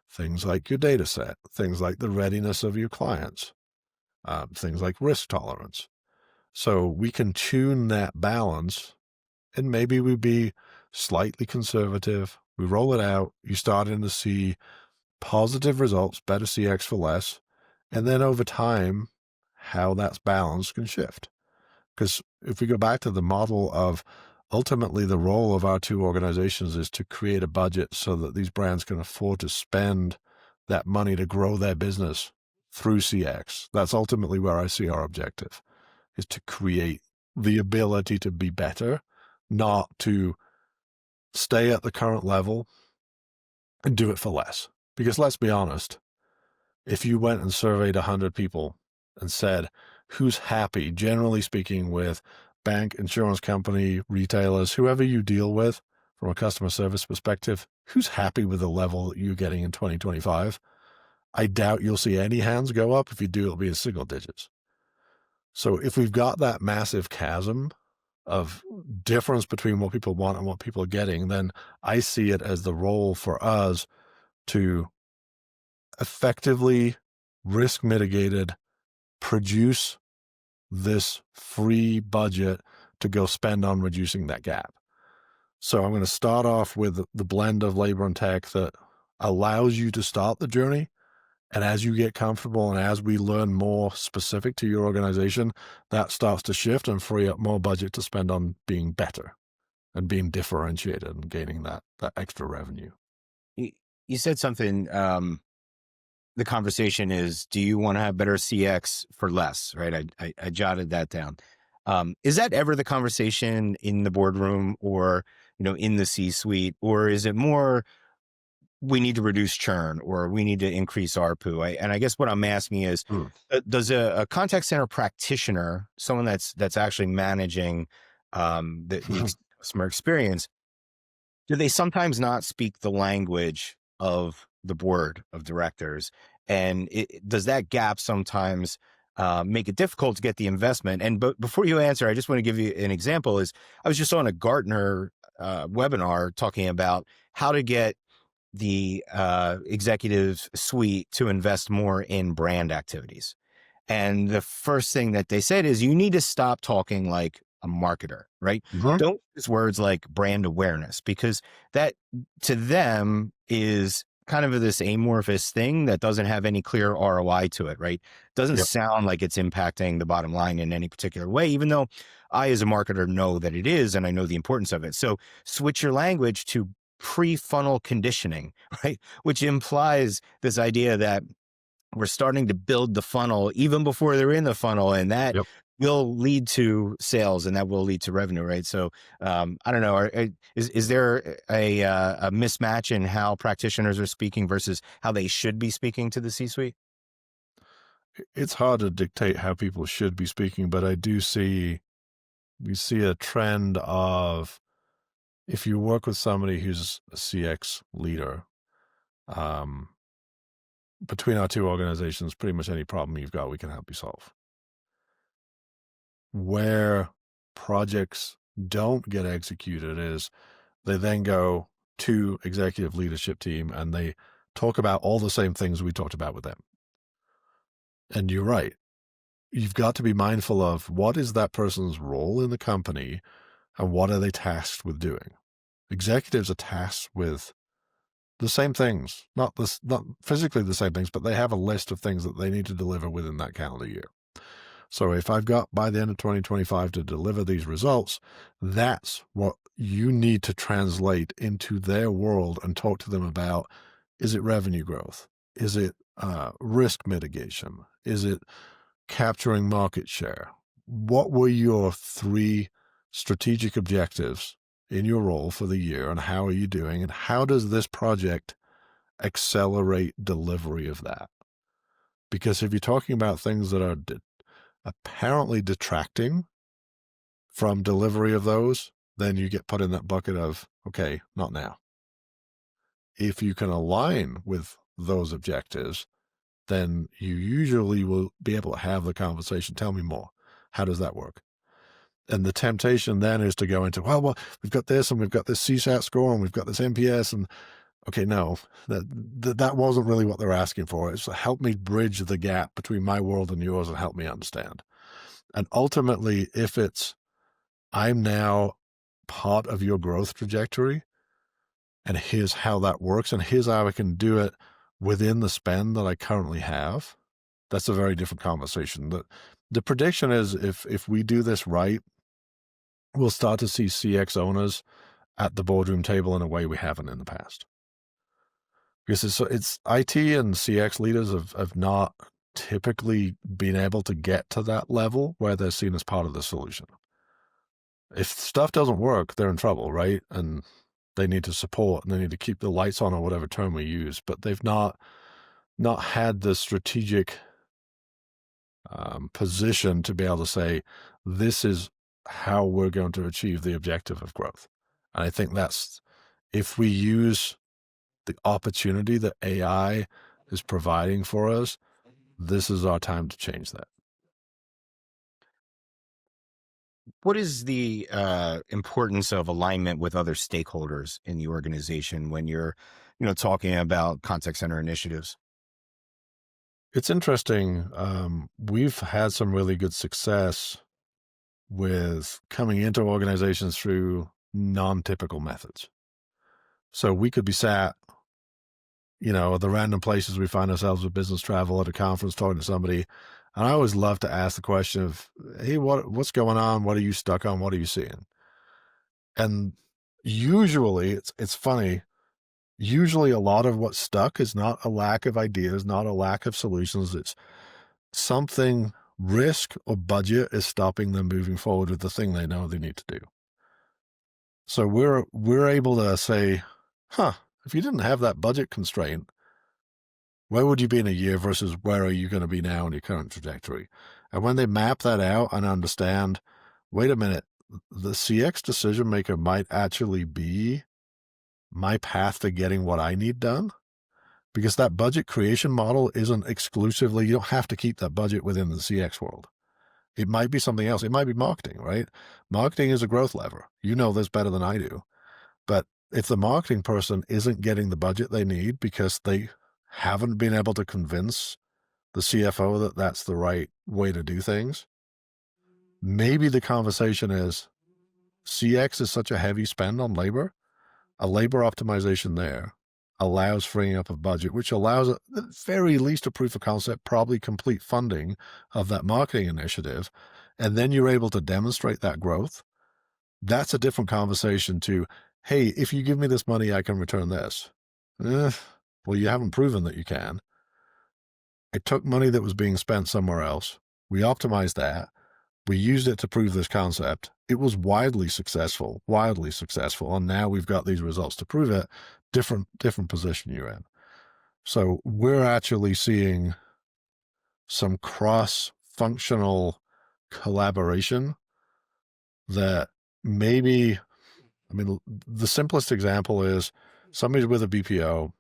things like your data set, things like the readiness of your clients, things like risk tolerance. So we can tune that balance, and maybe we be slightly conservative. We roll it out. You starting to see positive results, better CX for less. And then over time, how that's balanced can shift. Because if we go back to the model of ultimately the role of our two organizations is to create a budget so that these brands can afford to spend that money to grow their business through CX. That's ultimately where I see our objective, is to create the ability to be better, not to stay at the current level and do it for less. Because let's be honest, if you went and surveyed 100 people and said, who's happy, generally speaking, with bank, insurance company, retailers, whoever you deal with from a customer service perspective, who's happy with the level that you're getting in 2025? I doubt you'll see any hands go up. If you do, it'll be in single digits. So if we've got that massive chasm of difference between what people want and what people are getting, then I see it as the role for us to effectively risk mitigated produce this free budget to go spend on reducing that gap. So I'm going to start off with the blend of labor and tech that allows you to start the journey. And as you get comfortable and as we learn more specific to your organization, that starts to shift and free up more budget to spend on being better and being differentiated and gaining that extra revenue. You said something, the conversation is, do you want to have better CX for less, right? I jotted that down. Is that ever the conversation in the boardroom or, in the C-suite, or is it more, we need to reduce churn or we need to increase ARPU? And I guess what I'm asking is, does a contact center practitioner, someone that's actually managing the customer experience, do they sometimes not speak the language of the board of directors? And does that gap sometimes make it difficult to get the investment? And before you answer, I just want to give you an example. I was just on a Gartner webinar talking about how to get the executive suite to invest more in brand activities. And the first thing that they said is, you need to stop talking like a marketer, right? Mhm. Don't use words like brand awareness, because that to them is kind of this amorphous thing that doesn't have any clear ROI to it, right? Doesn't Yep. sound like it's impacting the bottom line in any particular way, even though I, as a marketer, know that it is, and I know the importance of it. So switch your language to pre-funnel conditioning, right? Which implies this idea that we're starting to build the funnel even before they're in the funnel, and that Yep. will lead to sales and that will lead to revenue, right? So I don't know, is there a mismatch in how practitioners are speaking versus how they should be speaking to the C-suite? It's hard to dictate how people should be speaking, but I do see we see a trend of if you work with somebody who's a CX leader, um, between our two organizations, pretty much any problem you've got, we can help you solve. Where projects don't get executed is they then go to executive leadership team and they talk about all the same things we talked about with them. And you're right. You've got to be mindful of what is that person's role in the company and what are they tasked with doing. Executives are tasked with the same things, not physically the same things, but they have a list of things that they need to deliver within that calendar year. So if I've got by the end of 2025 to deliver these results, that's what you need to translate into their world and talk to them about. Is it revenue growth? Is it risk mitigation? Is it capturing market share? What were your 3 strategic objectives in your role for the year, and how are you doing? And how does this project accelerate delivery of that? Because if you're talking about things that are apparently detracting from delivery of those, then you get put in that bucket of, okay, not now. If you can align with those objectives, then you usually will be able to have the conversation. Tell me more. How does that work? And the temptation then is to go into, well, we've got this and we've got this CSAT score and we've got this NPS. And okay, no, that wasn't really what they're asking for. It's help me bridge the gap between my world and yours and help me understand. And ultimately, if it's, I'm now part of your growth trajectory, and here's how that works, and here's how I can do it within the spend that I currently have, that's a very different conversation. The prediction is if we do this right, we'll start to see CX owners at the boardroom table in a way we haven't in the past. Because it's IT and CX leaders have not typically been able to get to that level where they're seen as part of the solution. If stuff doesn't work, they're in trouble, right? And they need to support and they need to keep the lights on or whatever term we use, but they've not had the strategic position to be able to say, this is how we're going to achieve the objective of growth. And I think that's, if we use the opportunity that AI is providing for us, this is our time to change that. What is the importance of alignment with other stakeholders in the organization when you're, talking about contact center initiatives? It's interesting. We've had some really good success with coming into organizations through non-typical methods. So we could be sat, the random places we find ourselves with business travel, at a conference, talking to somebody. And I always love to ask the question of, hey, what's going on? What are you stuck on? What are you seeing? And usually it's funny. Usually a lot of what's stuck is not a lack of ideas, not a lack of solutions. It's something, risk or budget is stopping them moving forward with the thing they know they need to do. So we're able to say, if you didn't have that budget constraint, where would you be in a year versus where are you going to be now in your current trajectory? And when they map that out and understand, wait a minute, the CX decision maker might actually be my path to getting what I need done, because that budget creation model isn't exclusively, you don't have to keep that budget within the CX world. It might be something else. It might be marketing, right? Marketing is a growth lever. You know this better than I do. But if the marketing person isn't getting the budget they need because they haven't been able to convince the CFO that that's the right way to do things, maybe the conversation is CX is such a heavy spend on labor. A labor optimization there allows freeing up of budget, which allows at the very least a proof of concept, probably complete funding of that marketing initiative. And then you're able to demonstrate that growth. That's a different conversation to, hey, if you give me this money, I can return this. Well, you haven't proven that you can. I took money that was being spent somewhere else. We optimized that. We used it to prove this concept. It was wildly successful. And now we've got these results to prove it. Different position you're in. So we're actually seeing some cross-functional collaboration that maybe, I mean, the simplest example is somebody's with a BPO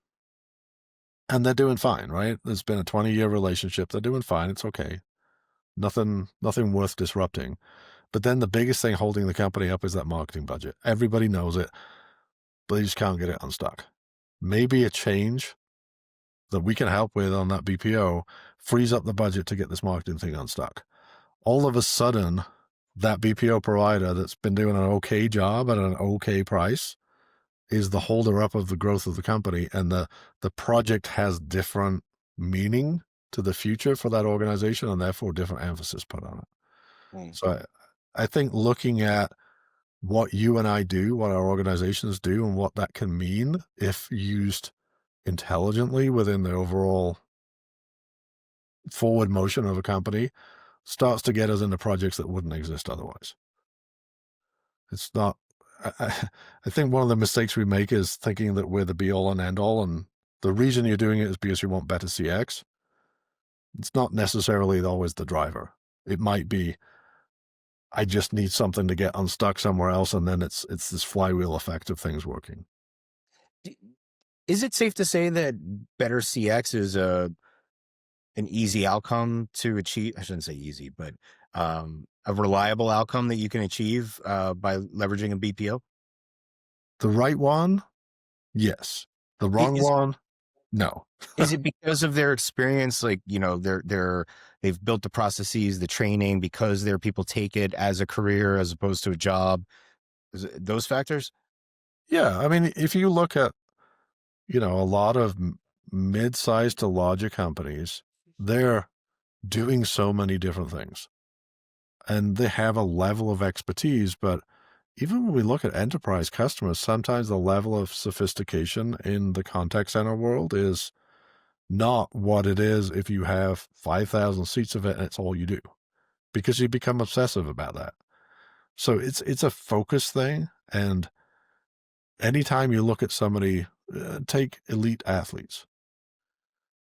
and they're doing fine, right? There's been a 20-year relationship. They're doing fine. It's okay. Nothing worth disrupting. But then the biggest thing holding the company up is that marketing budget. Everybody knows it, but they just can't get it unstuck. Maybe a change that we can help with on that BPO frees up the budget to get this marketing thing unstuck. All of a sudden, that BPO provider that's been doing an okay job at an okay price is the holder up of the growth of the company, and the project has different meaning to the future for that organization, and therefore different emphasis put on it. So I think looking at what you and I do, what our organizations do, and what that can mean if used intelligently within the overall forward motion of a company starts to get us into projects that wouldn't exist otherwise. It's not, I think one of the mistakes we make is thinking that we're the be all and end all, and the reason you're doing it is because you want better CX. It's not necessarily always the driver. It might be, I just need something to get unstuck somewhere else, and then it's this flywheel effect of things working. Is it safe to say that better CX is an easy outcome to achieve? I shouldn't say easy, but a reliable outcome that you can achieve by leveraging a BPO? The right one, yes. The wrong one, no. Is it because of their experience? Like, they've built the processes, the training, because their people take it as a career as opposed to a job? Is it those factors? Yeah. I mean, if you look at, a lot of mid-sized to larger companies, they're doing so many different things and they have a level of expertise. But even when we look at enterprise customers, sometimes the level of sophistication in the contact center world is not what it is if you have 5,000 seats of it and it's all you do, because you become obsessive about that. So it's a focus thing. And anytime you look at somebody, take elite athletes,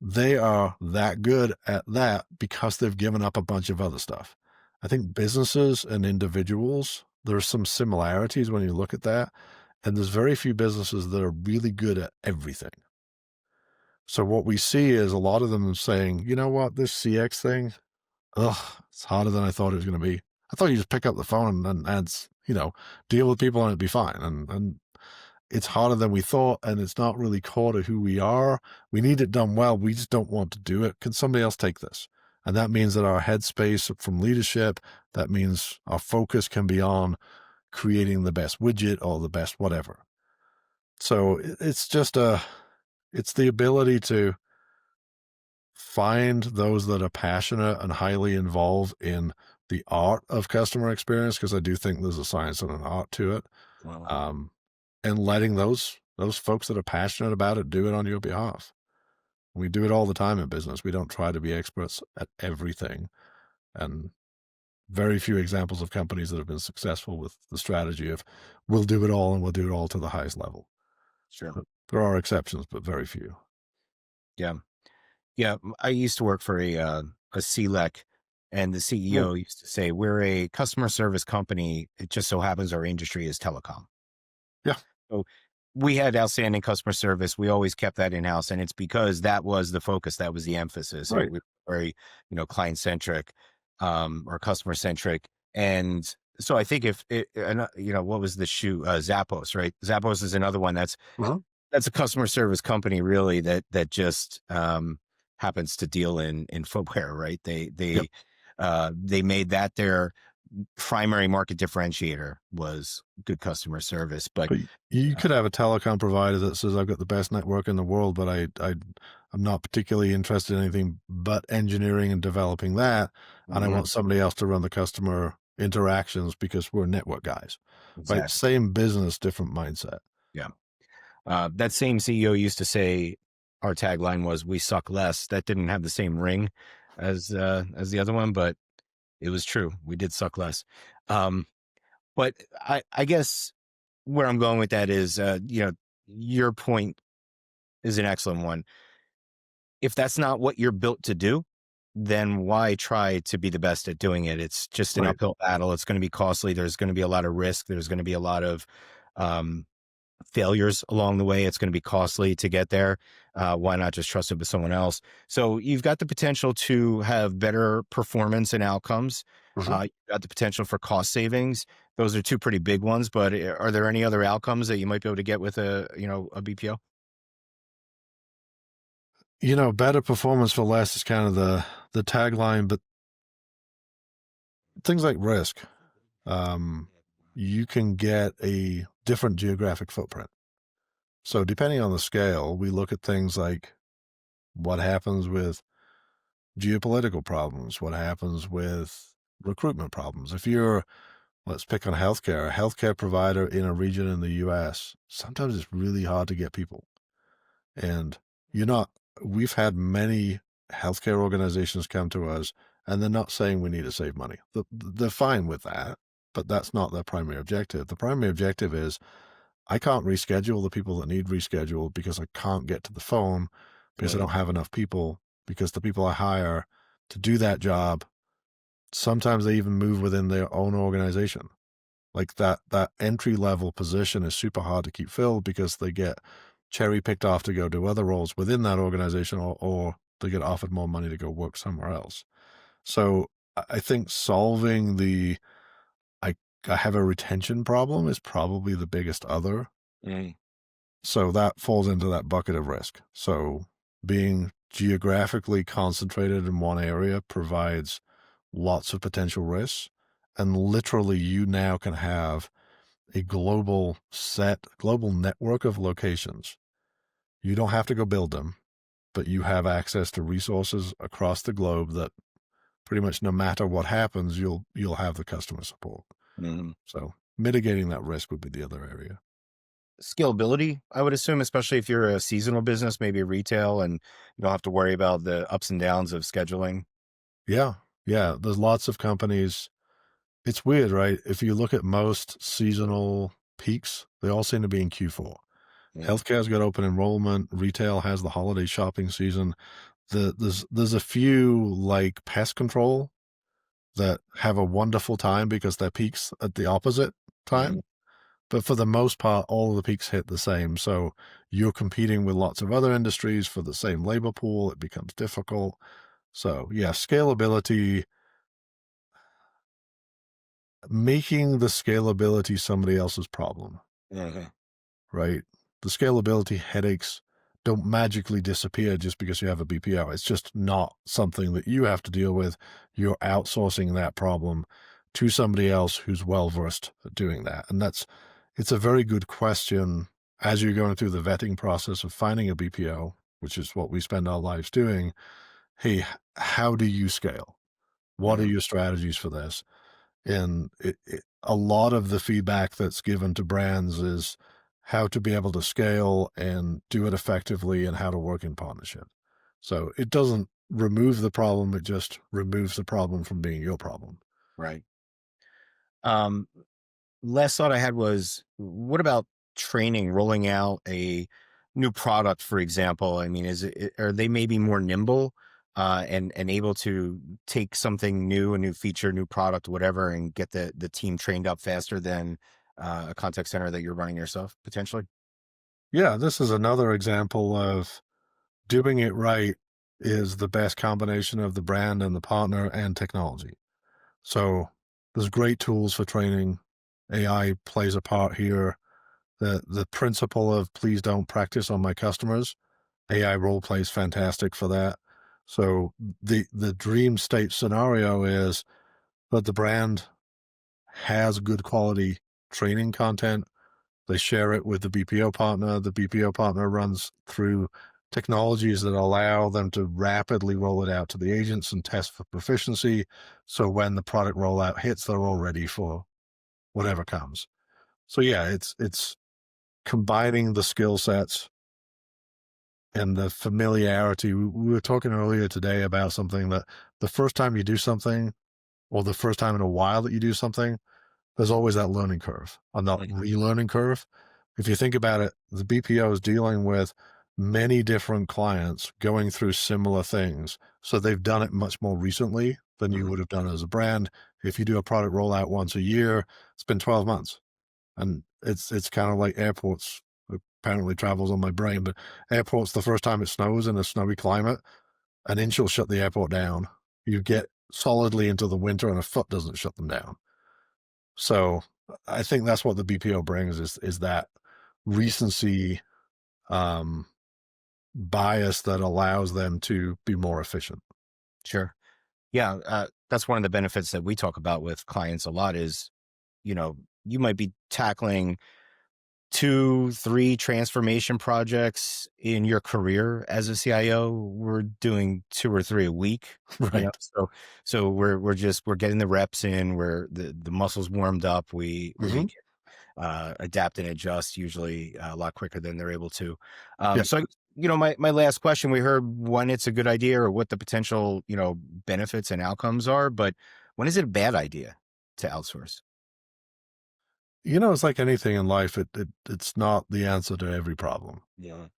they are that good at that because they've given up a bunch of other stuff. I think businesses and individuals, there's some similarities when you look at that. And there's very few businesses that are really good at everything. So what we see is a lot of them saying, you know what, this CX thing, it's harder than I thought it was going to be. I thought you just pick up the phone and deal with people and it'd be fine. And it's harder than we thought, and it's not really core to who we are. We need it done well. We just don't want to do it. Can somebody else take this? And that means that our headspace from leadership, that means our focus can be on creating the best widget or the best whatever. So it's just it's the ability to find those that are passionate and highly involved in the art of customer experience, because I do think there's a science and an art to it. Wow. And letting those folks that are passionate about it do it on your behalf. We do it all the time in business. We don't try to be experts at everything. And very few examples of companies that have been successful with the strategy of we'll do it all and we'll do it all to the highest level. Sure. There are exceptions, but very few. Yeah. Yeah. I used to work for a CLEC, and the CEO used to say, we're a customer service company. It just so happens our industry is telecom. Yeah. So we had outstanding customer service. We always kept that in-house, and it's because that was the focus. That was the emphasis. Right. We were very, client-centric, or customer-centric. And so I think what was the shoe? Zappos, right? Zappos is another one that's a customer service company, really, that just happens to deal in footwear, right? They made that primary market differentiator was good customer service. But But you could have a telecom provider that says, I've got the best network in the world, but I'm not particularly interested in anything but engineering and developing that. And I Mhm, want somebody else to run the customer interactions because we're network guys, right? exactly. Same business, different mindset. Yeah. That same CEO used to say our tagline was "We suck less." That didn't have the same ring as the other one, but it was true. We did suck less. Um, but I guess where I'm going with that is, your point is an excellent one. If that's not what you're built to do, then why try to be the best at doing it? It's just an Right. uphill battle. It's going to be costly. There's going to be a lot of risk. There's going to be a lot of um, failures along the way. It's going to be costly to get there. Why not just trust it with someone else? So you've got the potential to have better performance and outcomes. For sure. You've got the potential for cost savings. Those are two pretty big ones. But are there any other outcomes that you might be able to get with a BPO? Better performance for less is kind of the tagline, but things like risk, you can get a different geographic footprint. So depending on the scale, we look at things like what happens with geopolitical problems, what happens with recruitment problems. If you're, let's pick on healthcare, a healthcare provider in a region in the US, sometimes it's really hard to get people. And you're not, we've had many healthcare organizations come to us and they're not saying we need to save money. They're fine with that, but that's not their primary objective. The primary objective is I can't reschedule the people that need rescheduled because I can't get to the phone because I Mhm. don't have enough people because the people I hire to do that job, sometimes they even move within their own organization. Like that entry level position is super hard to keep filled because they get cherry picked off to go do other roles within that organization or they get offered more money to go work somewhere else. So I think solving I, I have a retention problem is probably the biggest other. Mhm. So that falls into that bucket of risk. So being geographically concentrated in one area provides lots of potential risks. And literally, you now can have a global network of locations. You don't have to go build them, but you have access to resources across the globe that pretty much no matter what happens, you'll have the customer support. Mhm. So mitigating that risk would be the other area. Scalability, I would assume, especially if you're a seasonal business, maybe retail, and you don't have to worry about the ups and downs of scheduling. Yeah. Yeah. There's lots of companies. It's weird, right? If you look at most seasonal peaks, they all seem to be in Q4. Yeah. Healthcare's got open enrollment. Retail has the holiday shopping season. There's a few like pest control that have a wonderful time because their peaks at the opposite Mhm. time. But for the most part, all of the peaks hit the same. So you're competing with lots of other industries for the same labor pool. It becomes difficult. So yeah, scalability, making the scalability somebody else's problem, Mhm. right? The scalability headaches don't magically disappear just because you have a BPO. It's just not something that you have to deal with. You're outsourcing that problem to somebody else who's well versed at doing that. And it's a very good question as you're going through the vetting process of finding a BPO, which is what we spend our lives doing. Hey, how do you scale? What are Mhm. your strategies for this? And a lot of the feedback that's given to brands is how to be able to scale and do it effectively and how to work in partnership. So it doesn't remove the problem, it just removes the problem from being your problem. Right. Um, Last thought I had was, what about training, rolling out a new product, for example? I mean, are they maybe more nimble and able to take something new, a new feature, new product, whatever, and get the team trained up faster than a contact center that you're running yourself potentially? Yeah, this is another example of doing it right is the best combination of the brand and the partner and technology. So there's great tools for training. AI plays a part here. The principle of please don't practice on my customers. AI role plays fantastic for that. So the dream state scenario is that the brand has good quality training content. They share it with the BPO partner. The BPO partner runs through technologies that allow them to rapidly roll it out to the agents and test for proficiency. So when the product rollout hits, they're all ready for whatever comes. So yeah, it's combining the skill sets and the familiarity. We were talking earlier today about something that the first time you do something, or the first time in a while that you do something, there's always that learning curve, or not relearning curve. If you think about it, the BPO is dealing with many different clients going through similar things. So they've done it much more recently than you would have done as a brand. If you do a product rollout once a year, it's been 12 months. And it's kind of like airports. Apparently travels on my brain, but airports, the first time it snows in a snowy climate, an inch will shut the airport down. You get solidly into the winter and a foot doesn't shut them down. So I think that's what the BPO brings is that recency bias that allows them to be more efficient. Sure. Yeah. That's one of the benefits that we talk about with clients a lot is, you might be tackling 2-3 transformation projects in your career as a CIO. We're doing 2 or 3 a week, Right. So we're getting the reps in, where the muscles warmed up. We can adapt and adjust usually a lot quicker than they're able to. Yeah. So my last question, we heard when it's a good idea or what the potential benefits and outcomes are, but when is it a bad idea to outsource? It's like anything in life. It's not the answer to every problem. Yeah.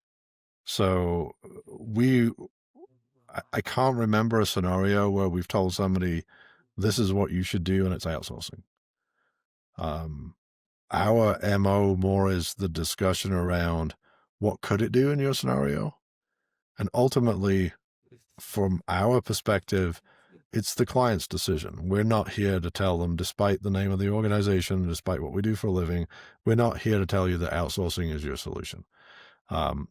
So I can't remember a scenario where we've told somebody this is what you should do and it's outsourcing. Our MO more is the discussion around what could it do in your scenario? And ultimately, from our perspective, it's the client's decision. We're not here to tell them, despite the name of the organization, despite what we do for a living, we're not here to tell you that outsourcing is your solution.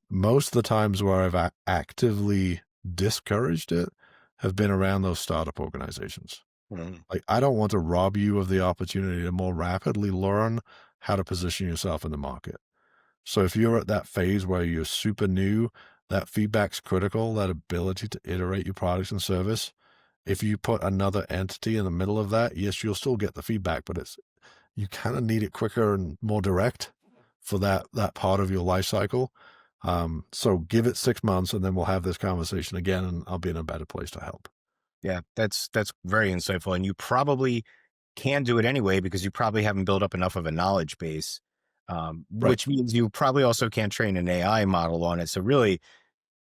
Most of the times where I've actively discouraged it have been around those startup organizations. Like, I don't want to rob you of the opportunity to more rapidly learn how to position yourself in the market. So if you're at that phase where you're super new, that feedback's critical, that ability to iterate your products and service. If you put another entity in the middle of that, yes, you'll still get the feedback, but you kind of need it quicker and more direct for that part of your life cycle. So give it 6 months and then we'll have this conversation again and I'll be in a better place to help. Yeah, that's very insightful, and you probably can do it anyway because you probably haven't built up enough of a knowledge base, Right. which means you probably also can't train an AI model on it. So really,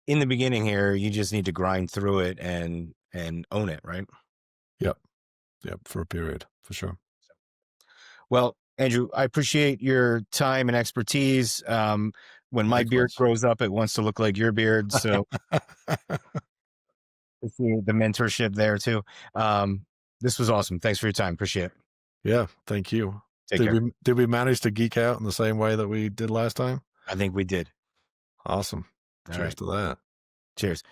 in the beginning here, you just need to grind through it and own it, right? Yep. Yep. For a period, for sure. Well, Andrew, I appreciate your time and expertise. When my beard Likewise. grows up, it wants to look like your beard, so it's the mentorship there too. This was awesome. Thanks for your time. Appreciate it. Yeah. Thank you. Take care. Did we manage to geek out in the same way that we did last time? I think we did. Awesome. All Cheers right. to that. Cheers.